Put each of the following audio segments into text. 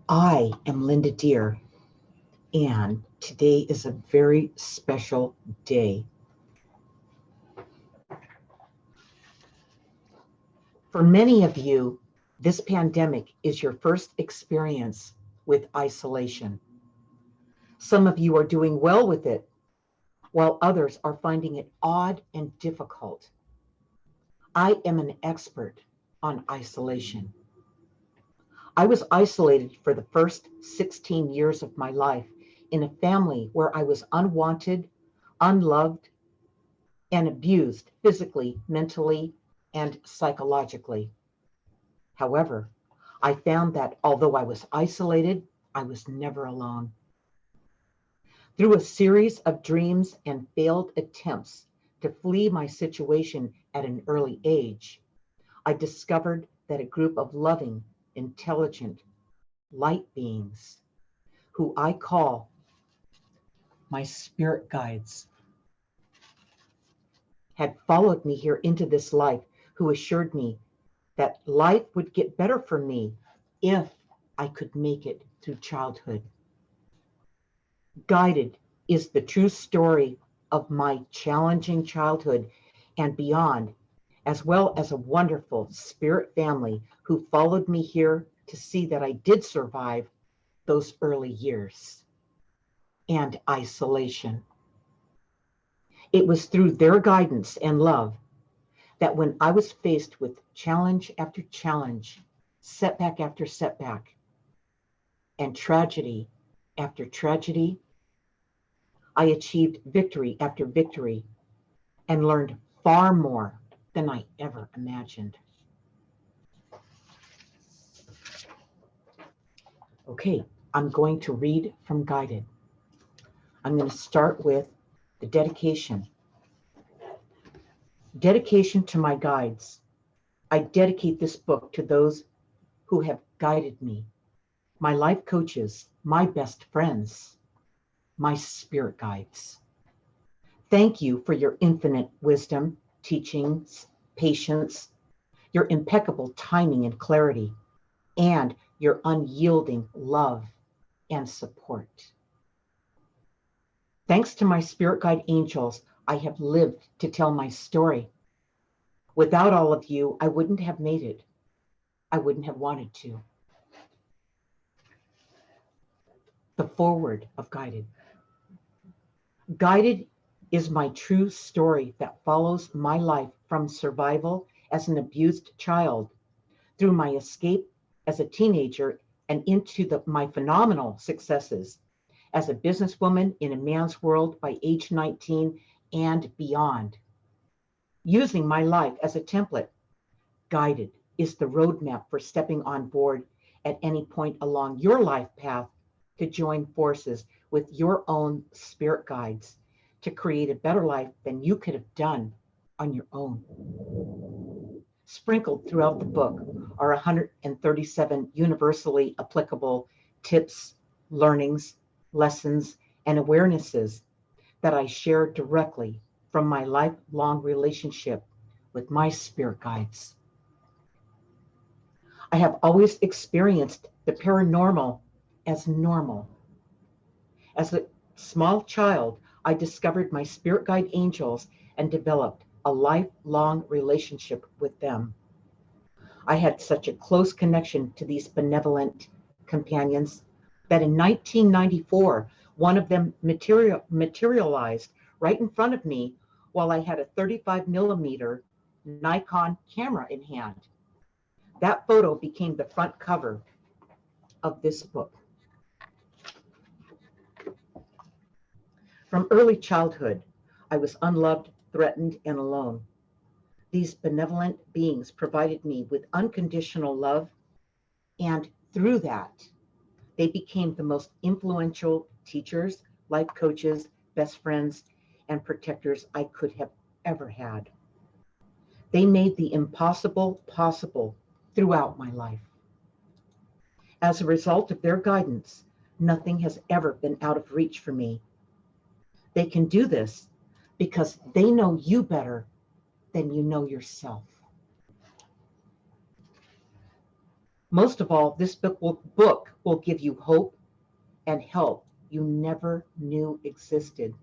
I am Linda Deir, and today is a very special day. For many of you, this pandemic is your first experience with isolation. Some of you are doing well with it, while others are finding it odd and difficult. I am an expert on isolation. I was isolated for the first 16 years of my life in a family where I was unwanted, unloved, and abused physically, mentally, and psychologically. However, I found that although I was isolated, I was never alone. Through a series of dreams and failed attempts to flee my situation at an early age, I discovered that a group of loving, intelligent, light beings, who I call my spirit guides, had followed me here into this life, who assured me that life would get better for me if I could make it through childhood. Guided is the true story of my challenging childhood and beyond, as well as a wonderful spirit family who followed me here to see that I did survive those early years and isolation. It was through their guidance and love that when I was faced with challenge after challenge, setback after setback, and tragedy after tragedy, I achieved victory after victory and learned far more than I ever imagined. Okay, I'm going to read from Guided. I'm going to start with the dedication. Dedication to my guides. I dedicate this book to those who have guided me, my life coaches, my best friends, my spirit guides. Thank you for your infinite wisdom, teachings, patience, your impeccable timing and clarity, and your unyielding love and support. Thanks to my spirit guide angels, I have lived to tell my story. Without all of you, I wouldn't have made it. I wouldn't have wanted to. The foreword of Guided. Guided is my true story that follows my life from survival as an abused child through my escape as a teenager and into my phenomenal successes as a businesswoman in a man's world by age 19 and beyond. Using my life as a template, Guided is the roadmap for stepping on board at any point along your life path to join forces with your own spirit guides to create a better life than you could have done on your own. Sprinkled throughout the book are 137 universally applicable tips, learnings, lessons, and awarenesses that I share directly from my lifelong relationship with my spirit guides. I have always experienced the paranormal as normal. As a small child, I discovered my spirit guide angels and developed a lifelong relationship with them. I had such a close connection to these benevolent companions that in 1994, one of them materialized right in front of me while I had a 35 millimeter Nikon camera in hand. That photo became the front cover of this book. From early childhood, I was unloved, threatened, and alone. These benevolent beings provided me with unconditional love, and through that, they became the most influential teachers, life coaches, best friends, and protectors I could have ever had. They made the impossible possible throughout my life. As a result of their guidance, nothing has ever been out of reach for me. They can do this because they know you better than you know yourself. Most of all, this book will give you hope and help you never knew existed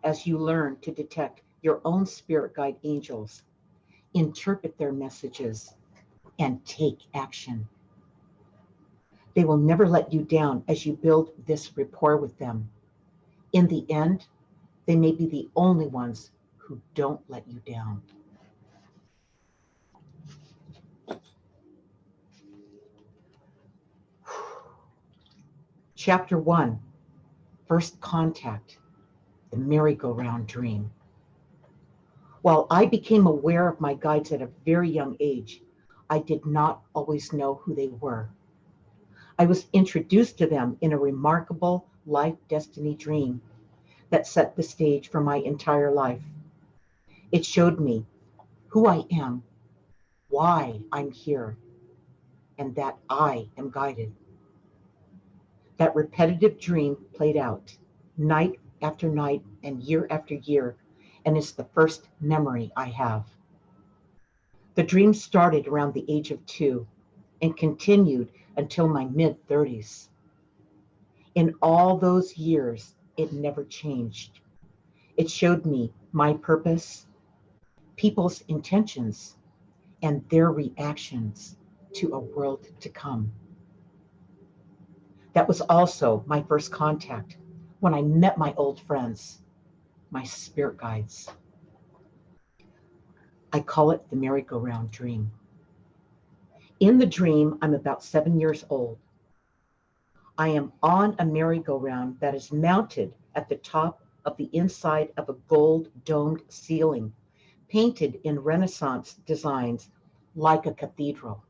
as you learn to detect your own spirit guide angels, interpret their messages, and take action. They will never let you down as you build this rapport with them. In the end, they may be the only ones who don't let you down. Chapter 1, First Contact, the Merry-Go-Round Dream. While I became aware of my guides at a very young age, I did not always know who they were. I was introduced to them in a remarkable life destiny dream that set the stage for my entire life. It showed me who I am, why I'm here, and that I am guided. That repetitive dream played out night after night and year after year, and is the first memory I have. The dream started around the age of 2 and continued until my mid-30s. In all those years, it never changed. It showed me my purpose, people's intentions, and their reactions to a world to come. That was also my first contact when I met my old friends, my spirit guides. I call it the merry-go-round dream. In the dream, I'm about 7 years old. I am on a merry-go-round that is mounted at the top of the inside of a gold domed ceiling, painted in Renaissance designs like a cathedral.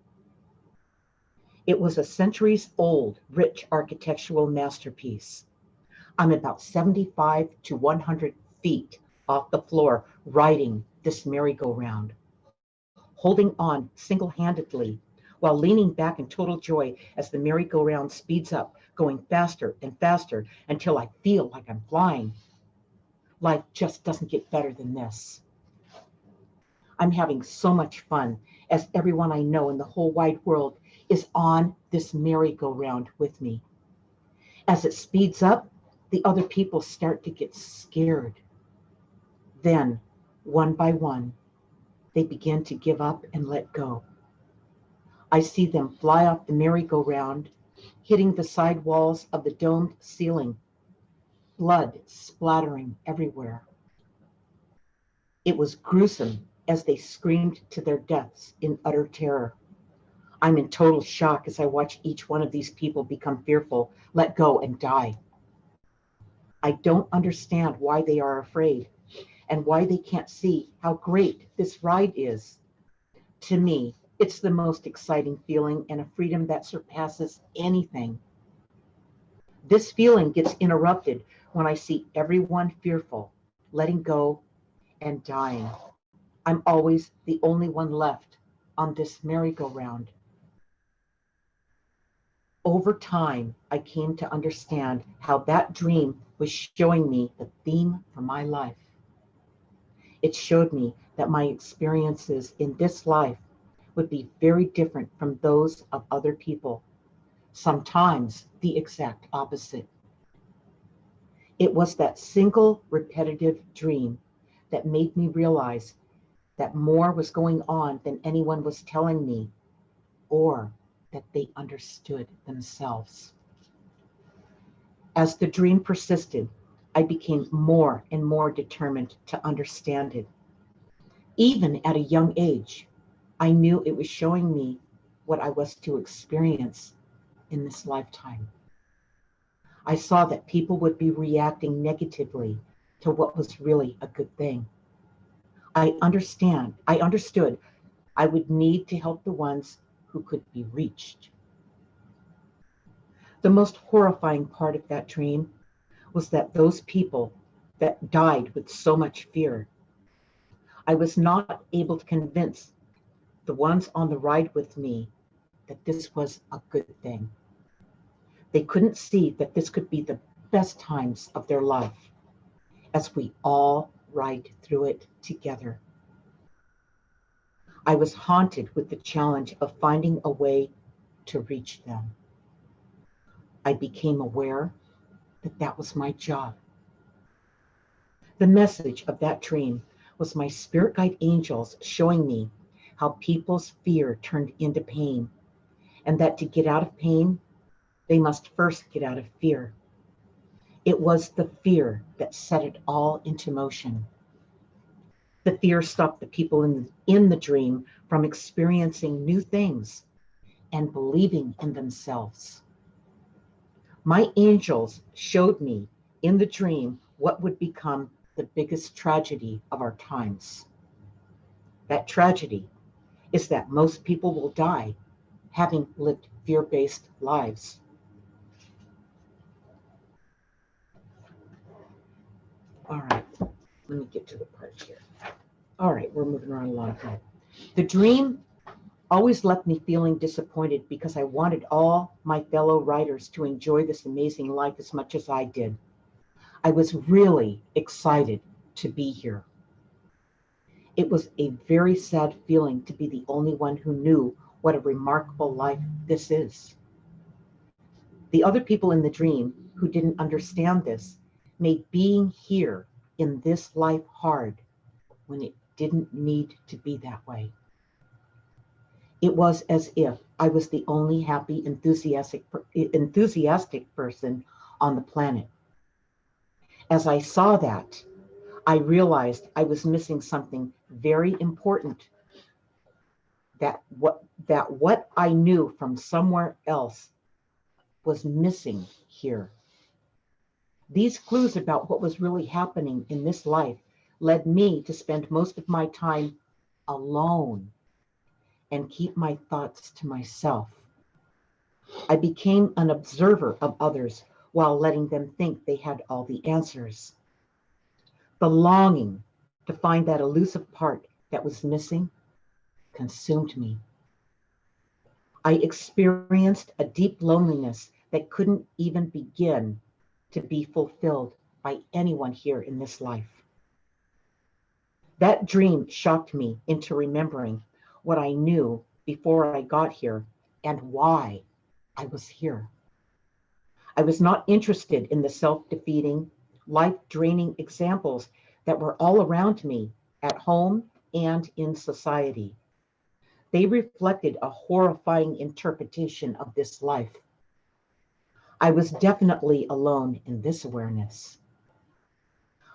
It was a centuries old, rich architectural masterpiece. I'm about 75 to 100 feet off the floor riding this merry-go-round, holding on single-handedly while leaning back in total joy as the merry-go-round speeds up, going faster and faster until I feel like I'm flying. Life just doesn't get better than this. I'm having so much fun as everyone I know in the whole wide world is on this merry-go-round with me. As it speeds up, the other people start to get scared. Then, one by one, they begin to give up and let go. I see them fly off the merry-go-round, hitting the side walls of the domed ceiling, blood splattering everywhere. It was gruesome as they screamed to their deaths in utter terror. I'm in total shock as I watch each one of these people become fearful, let go, and die. I don't understand why they are afraid and why they can't see how great this ride is. To me, it's the most exciting feeling and a freedom that surpasses anything. This feeling gets interrupted when I see everyone fearful, letting go, and dying. I'm always the only one left on this merry-go-round. Over time, I came to understand how that dream was showing me the theme for my life. It showed me that my experiences in this life would be very different from those of other people, sometimes the exact opposite. It was that single repetitive dream that made me realize that more was going on than anyone was telling me or that they understood themselves. As the dream persisted, I became more and more determined to understand it. Even at a young age, I knew it was showing me what I was to experience in this lifetime. I saw that people would be reacting negatively to what was really a good thing. I understood I would need to help the ones who could be reached. The most horrifying part of that dream was that those people that died with so much fear, I was not able to convince the ones on the ride with me that this was a good thing. They couldn't see that this could be the best times of their life as we all ride through it together. I was haunted with the challenge of finding a way to reach them. I became aware that that was my job. The message of that dream was my spirit guide angels showing me how people's fear turned into pain, and that to get out of pain, they must first get out of fear. It was the fear that set it all into motion. The fear stopped the people in the dream from experiencing new things and believing in themselves. My angels showed me in the dream what would become the biggest tragedy of our times. That tragedy is that most people will die having lived fear-based lives. All right, let me get to the part here. All right, we're moving around a lot of time. The dream always left me feeling disappointed because I wanted all my fellow writers to enjoy this amazing life as much as I did. I was really excited to be here. It was a very sad feeling to be the only one who knew what a remarkable life this is. The other people in the dream who didn't understand this made being here in this life hard when it didn't need to be that way. It was as if I was the only happy, enthusiastic person on the planet. As I saw that, I realized I was missing something very important, that what I knew from somewhere else was missing here. These clues about what was really happening in this life led me to spend most of my time alone and keep my thoughts to myself. I became an observer of others while letting them think they had all the answers. The longing to find that elusive part that was missing consumed me. I experienced a deep loneliness that couldn't even begin to be fulfilled by anyone here in this life. That dream shocked me into remembering what I knew before I got here and why I was here. I was not interested in the self-defeating, life-draining examples that were all around me at home and in society. They reflected a horrifying interpretation of this life. I was definitely alone in this awareness.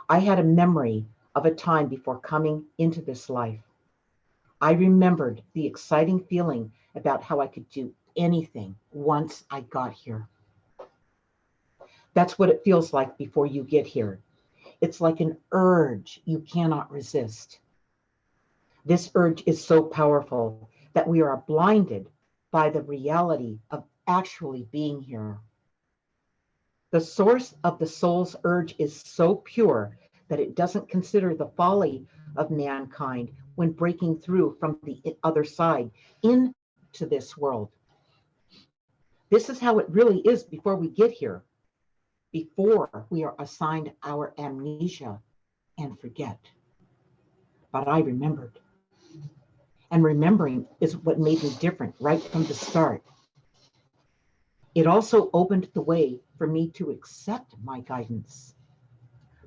I had a memory of a time before coming into this life. I remembered the exciting feeling about how I could do anything once I got here. That's what it feels like before you get here. It's like an urge you cannot resist. This urge is so powerful that we are blinded by the reality of actually being here. The source of the soul's urge is so pure that it doesn't consider the folly of mankind when breaking through from the other side into this world. This is how it really is before we get here, before we are assigned our amnesia and forget. But I remembered. And remembering is what made me different right from the start. It also opened the way for me to accept my guidance.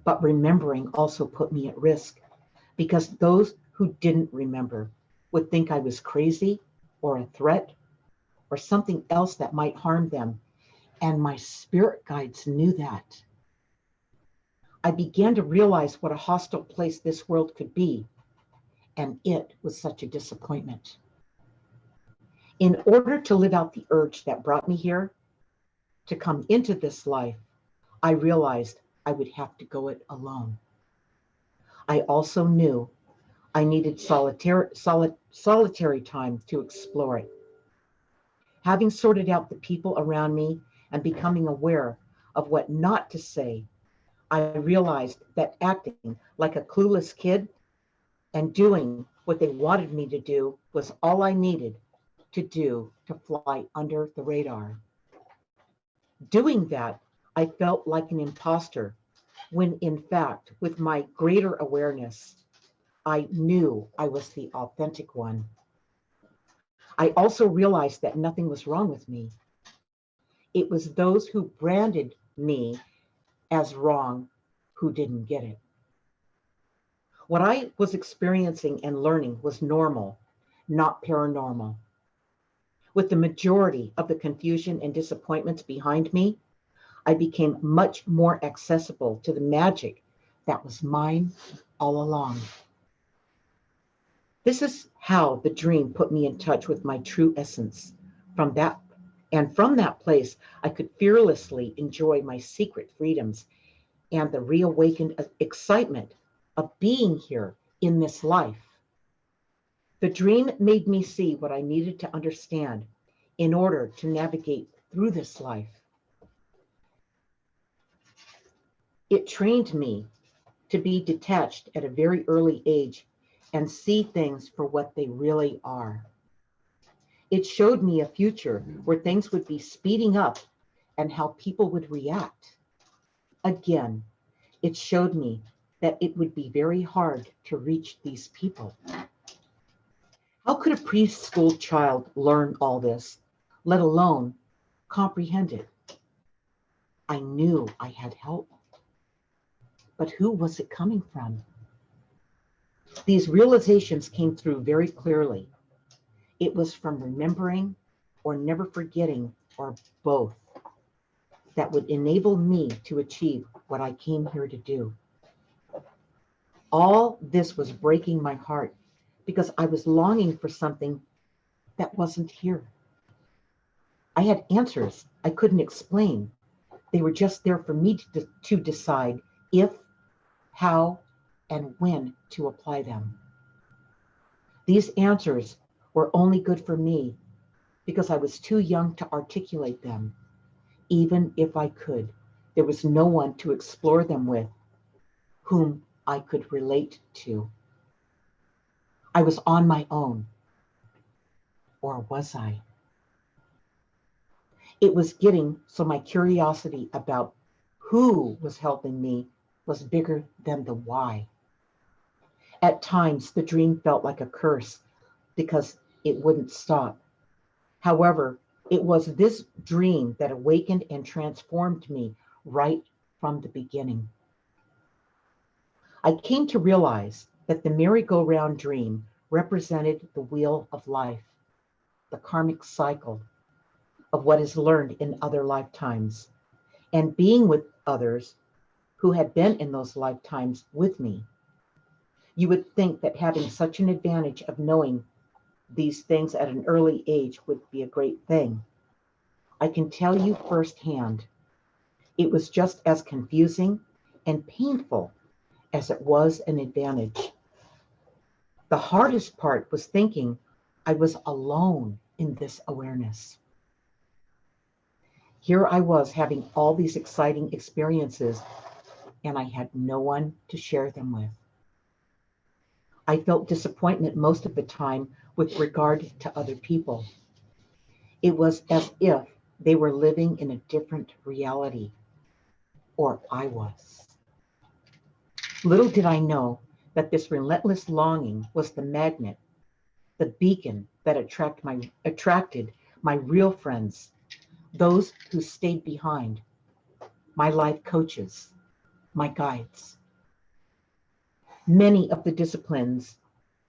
But remembering also put me at risk because those who didn't remember would think I was crazy or a threat or something else that might harm them. And my spirit guides knew that. I began to realize what a hostile place this world could be, and it was such a disappointment. In order to live out the urge that brought me here, to come into this life, I realized I would have to go it alone. I also knew I needed solitary time to explore it. Having sorted out the people around me and becoming aware of what not to say, I realized that acting like a clueless kid and doing what they wanted me to do was all I needed to do to fly under the radar. Doing that, I felt like an imposter, when in fact, with my greater awareness, I knew I was the authentic one. I also realized that nothing was wrong with me. It was those who branded me as wrong who didn't get it. What I was experiencing and learning was normal, not paranormal. With the majority of the confusion and disappointments behind me, I became much more accessible to the magic that was mine all along. This is how the dream put me in touch with my true essence. From that from that place, I could fearlessly enjoy my secret freedoms and the reawakened excitement of being here in this life. The dream made me see what I needed to understand in order to navigate through this life. It trained me to be detached at a very early age and see things for what they really are. It showed me a future where things would be speeding up and how people would react. Again, it showed me that it would be very hard to reach these people. How could a preschool child learn all this, let alone comprehend it? I knew I had help, but who was it coming from? These realizations came through very clearly. It was from remembering or never forgetting, or both, that would enable me to achieve what I came here to do. All this was breaking my heart because I was longing for something that wasn't here. I had answers I couldn't explain. They were just there for me to decide if, how, and when to apply them. These answers were only good for me because I was too young to articulate them. Even if I could, there was no one to explore them with whom I could relate to. I was on my own, or was I? It was getting so my curiosity about who was helping me was bigger than the why. At times, the dream felt like a curse because it wouldn't stop. However, it was this dream that awakened and transformed me right from the beginning. I came to realize that the merry-go-round dream represented the wheel of life, the karmic cycle of what is learned in other lifetimes, and being with others who had been in those lifetimes with me. You would think that having such an advantage of knowing these things at an early age would be a great thing. I can tell you firsthand, it was just as confusing and painful as it was an advantage. The hardest part was thinking I was alone in this awareness. Here I was having all these exciting experiences, and I had no one to share them with. I felt disappointment most of the time with regard to other people. It was as if they were living in a different reality, or I was. Little did I know that this relentless longing was the magnet, the beacon that attracted my real friends, those who stayed behind, my life coaches, my guides. Many of the disciplines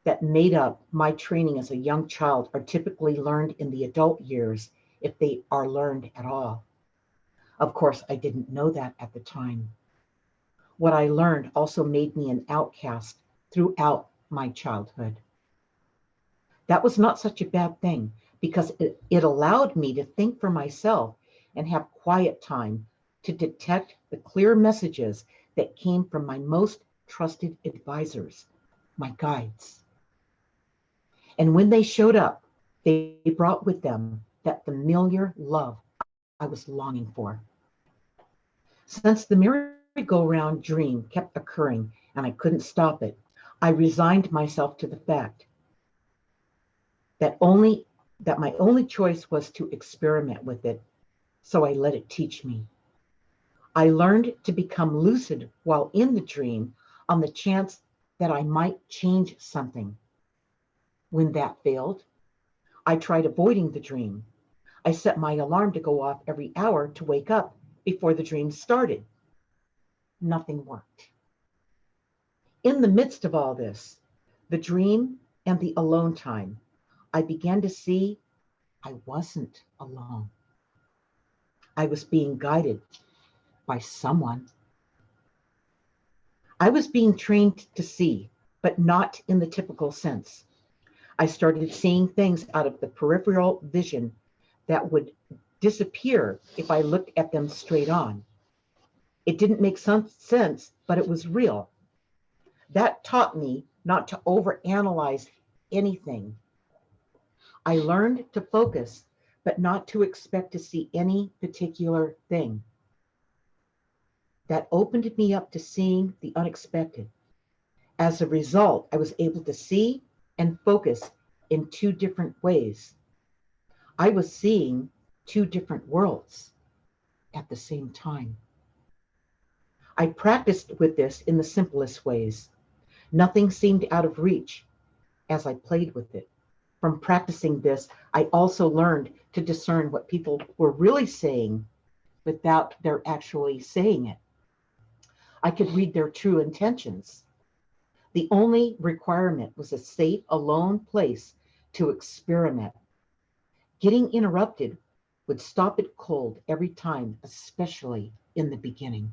that made up my training as a young child are typically learned in the adult years, if they are learned at all. Of course, I didn't know that at the time. What I learned also made me an outcast throughout my childhood. That was not such a bad thing because it allowed me to think for myself and have quiet time to detect the clear messages that came from my most trusted advisors, my guides. And when they showed up, they brought with them that familiar love I was longing for. Since the merry-go-round dream kept occurring and I couldn't stop it, I resigned myself to the fact that my only choice was to experiment with it, so I let it teach me. I learned to become lucid while in the dream on the chance that I might change something. When that failed, I tried avoiding the dream. I set my alarm to go off every hour to wake up before the dream started. Nothing worked. In the midst of all this, the dream and the alone time, I began to see I wasn't alone. I was being guided by someone. I was being trained to see, but not in the typical sense. I started seeing things out of the peripheral vision that would disappear if I looked at them straight on. It didn't make some sense, but it was real. That taught me not to overanalyze anything. I learned to focus, but not to expect to see any particular thing. That opened me up to seeing the unexpected. As a result, I was able to see and focus in two different ways. I was seeing two different worlds at the same time. I practiced with this in the simplest ways. Nothing seemed out of reach as I played with it. From practicing this, I also learned to discern what people were really saying without their actually saying it. I could read their true intentions. The only requirement was a safe, alone place to experiment. Getting interrupted would stop it cold every time, especially in the beginning.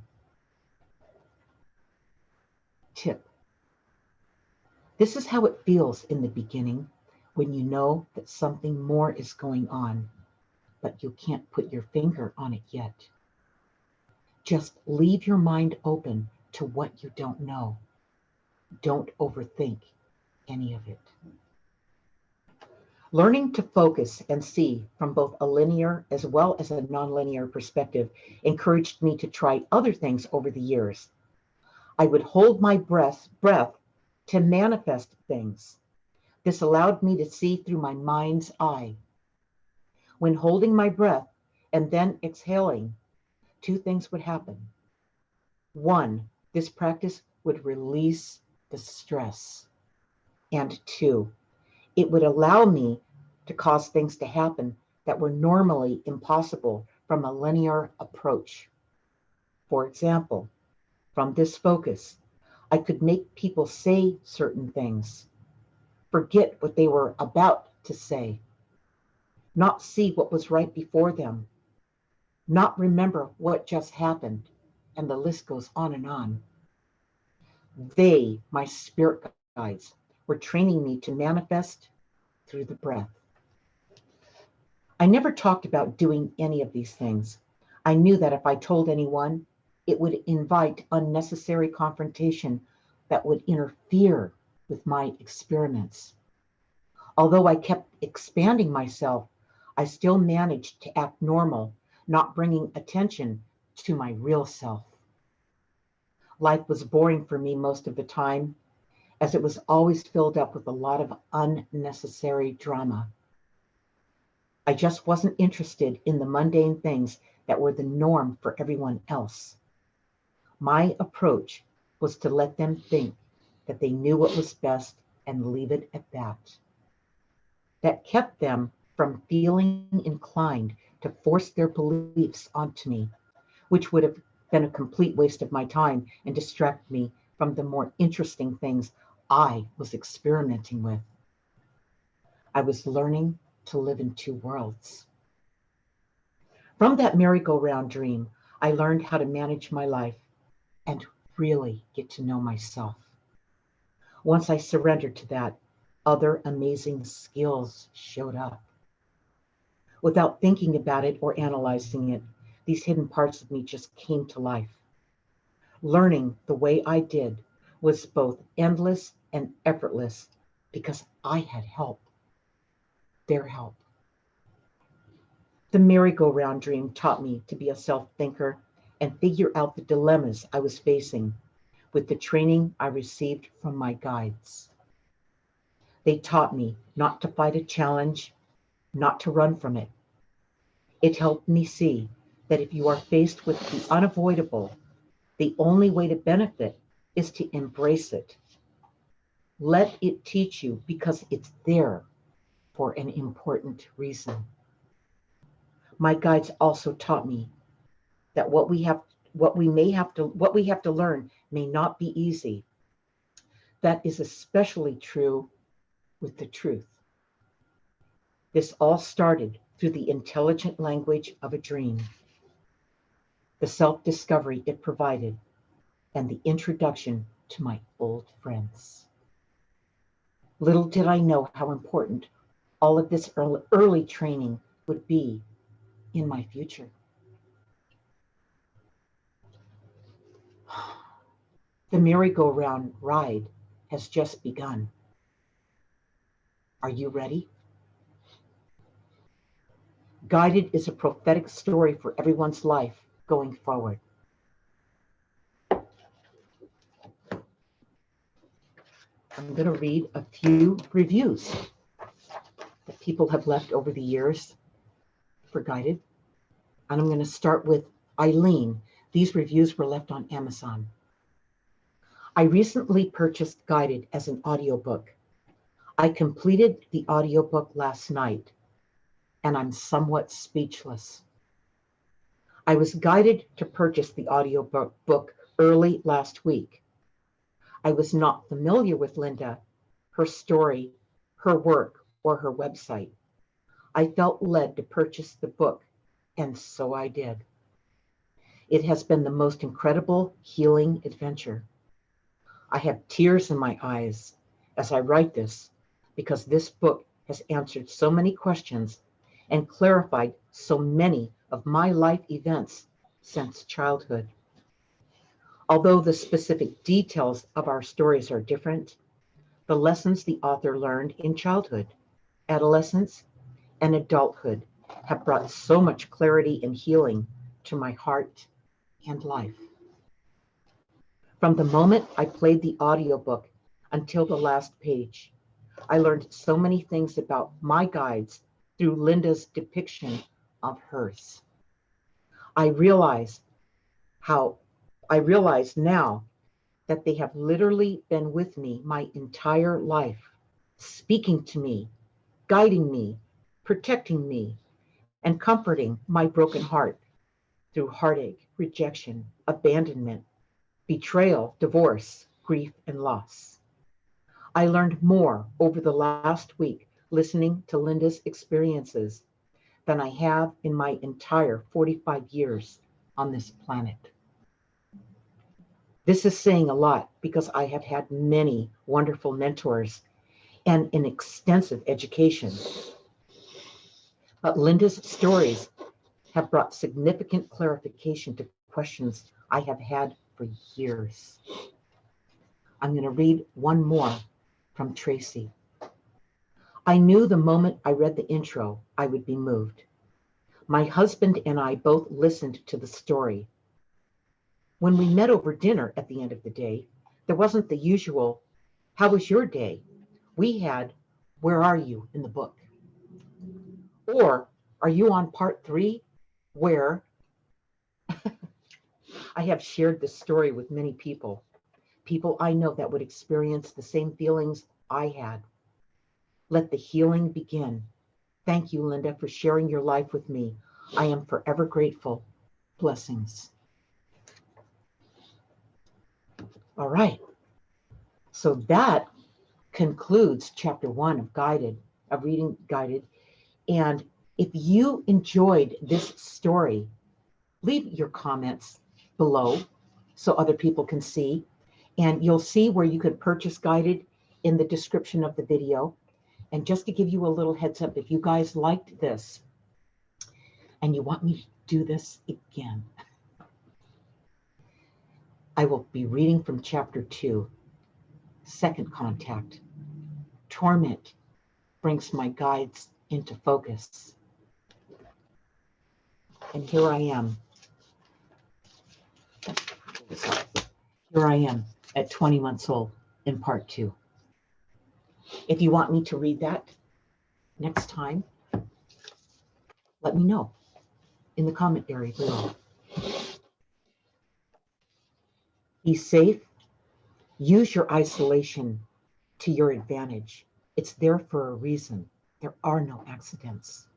Tip. This is how it feels in the beginning when you know that something more is going on, but you can't put your finger on it yet. Just leave your mind open to what you don't know. Don't overthink any of it. Learning to focus and see from both a linear as well as a nonlinear perspective encouraged me to try other things over the years. I would hold my breath to manifest things. This allowed me to see through my mind's eye. When holding my breath and then exhaling, two things would happen. One, this practice would release the stress. And two, it would allow me to cause things to happen that were normally impossible from a linear approach. For example, from this focus, I could make people say certain things, forget what they were about to say, not see what was right before them, not remember what just happened, and the list goes on and on. They, my spirit guides, were training me to manifest through the breath. I never talked about doing any of these things. I knew that if I told anyone, it would invite unnecessary confrontation that would interfere with my experiments. Although I kept expanding myself, I still managed to act normal, not bringing attention to my real self. Life was boring for me most of the time, as it was always filled up with a lot of unnecessary drama. I just wasn't interested in the mundane things that were the norm for everyone else. My approach was to let them think that they knew what was best and leave it at that. That kept them from feeling inclined to force their beliefs onto me, which would have been a complete waste of my time and distract me from the more interesting things I was experimenting with. I was learning to live in two worlds. From that merry-go-round dream, I learned how to manage my life and really get to know myself. Once I surrendered to that, other amazing skills showed up. Without thinking about it or analyzing it, these hidden parts of me just came to life. Learning the way I did was both endless and effortless because I had help, their help. The merry-go-round dream taught me to be a self-thinker and figure out the dilemmas I was facing with the training I received from my guides. They taught me not to fight a challenge, not to run from it. It helped me see that if you are faced with the unavoidable, the only way to benefit is to embrace it. Let it teach you because it's there. for an important reason. My guides also taught me that what we have to learn may not be easy. That is especially true with the truth. This all started through the intelligent language of a dream, the self-discovery it provided, and the introduction to my old friends. Little did I know how important all of this early training would be in my future. The merry-go-round ride has just begun. Are you ready? Guided is a prophetic story for everyone's life going forward. I'm going to read a few reviews that people have left over the years for Guided. And I'm going to start with Eileen. These reviews were left on Amazon. I recently purchased Guided as an audiobook. I completed the audiobook last night, and I'm somewhat speechless. I was guided to purchase the audiobook early last week. I was not familiar with Linda, her story, her work, or her website. I felt led to purchase the book, and so I did. It has been the most incredible healing adventure. I have tears in my eyes as I write this because this book has answered so many questions and clarified so many of my life events since childhood. Although the specific details of our stories are different, the lessons the author learned in childhood, adolescence, and adulthood have brought so much clarity and healing to my heart and life. From the moment I played the audiobook until the last page, I learned so many things about my guides through Linda's depiction of hers. I realize now that they have literally been with me my entire life, speaking to me, guiding me, protecting me, and comforting my broken heart through heartache, rejection, abandonment, betrayal, divorce, grief, and loss. I learned more over the last week listening to Linda's experiences than I have in my entire 45 years on this planet. This is saying a lot because I have had many wonderful mentors and an extensive education. But Linda's stories have brought significant clarification to questions I have had for years. I'm going to read one more from Tracy. I knew the moment I read the intro, I would be moved. My husband and I both listened to the story. When we met over dinner at the end of the day, there wasn't the usual, how was your day? We had, where are you in the book? Or, are you on part 3? Where? I have shared this story with many people I know that would experience the same feelings I had. Let the healing begin. Thank you, Linda, for sharing your life with me. I am forever grateful. Blessings. All right. So that concludes chapter 1 of reading Guided. And if you enjoyed this story, leave your comments below so other people can see. And you'll see where you could purchase Guided in the description of the video. And just to give you a little heads up, if you guys liked this and you want me to do this again, I will be reading from chapter 2, Second Contact. Torment brings my guides into focus. And here I am. Here I am at 20 months old in part 2. If you want me to read that next time, let me know in the comment area below. Be safe. Use your isolation to your advantage. It's there for a reason. There are no accidents.